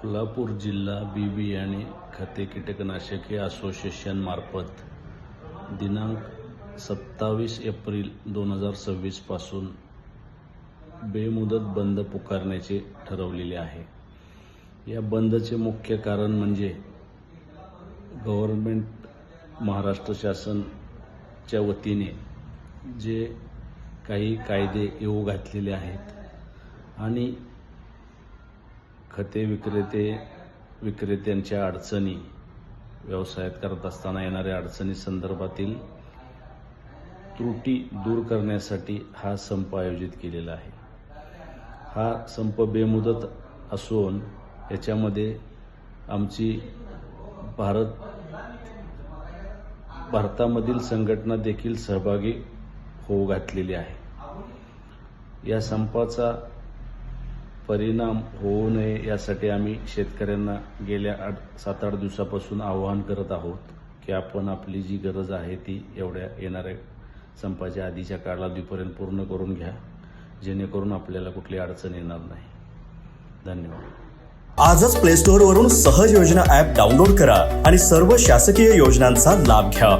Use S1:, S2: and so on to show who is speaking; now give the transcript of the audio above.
S1: कोल्हापूर जिल्हा बी बियाणे खते कीटकनाशके असोसिएशन मार्फत दिनांक 27 एप्रिल 2026 पासून बेमुदत बंद पुकारण्याचे ठरवलेले आहे। या बंदचे मुख्य कारण म्हणजे गव्हर्नमेंट महाराष्ट्र शासनच्या वतीने जे काही कायदे येऊ घातलेले आहेत आणि खते विक्रेत्यांच्या अडचणी, व्यवसायात करत असताना येणाऱ्या अडचणी संदर्भातील त्रुटी दूर करण्यासाठी हा संप आयोजित केलेला आहे। हा संप बेमुदत असून याच्यामध्ये आमची भारतामधील संघटना देखील सहभागी होऊ घातलेली आहे। या संपाचा परिणाम होऊ नये यासाठी आम्ही शेतकऱ्यांना गेल्या 7-8 दिवसापासून आवाहन करत आहोत की आपण आपली जी गरज आहे ती येणाऱ्या संपाच्या आधीच्या कालावधीपर्यंत पूर्ण करून घ्या, जेणेकरून आपल्याला कुठली अडचण येणार नाही। धन्यवाद।
S2: आजच प्ले स्टोअर वरून सहज योजना ॲप डाउनलोड करा आणि सर्व शासकीय योजनांचा लाभ घ्या।